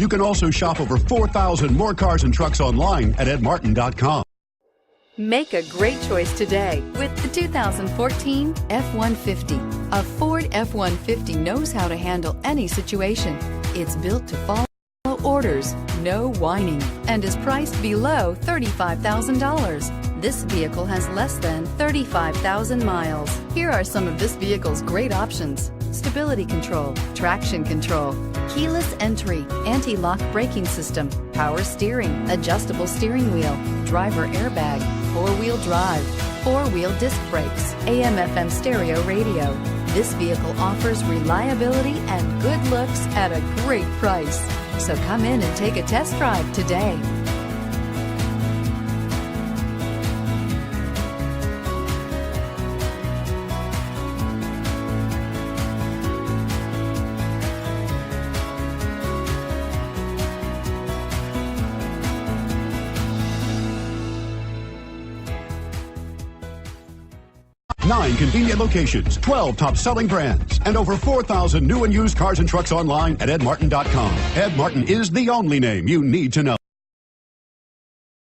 You can also shop over 4,000 more cars and trucks online at edmartin.com. Make a great choice today with the 2014 F-150. A Ford F-150 knows how to handle any situation. It's built to follow orders, no whining, and is priced below $35,000. This vehicle has less than 35,000 miles. Here are some of this vehicle's great options: stability control, traction control, keyless entry, anti-lock braking system, power steering, adjustable steering wheel, driver airbag, four-wheel drive, four-wheel disc brakes, AM/FM stereo radio. This vehicle offers reliability and good looks at a great price. So come in and take a test drive today. Nine convenient locations, 12 top-selling brands, and over 4,000 new and used cars and trucks online at edmartin.com. Ed Martin is the only name you need to know.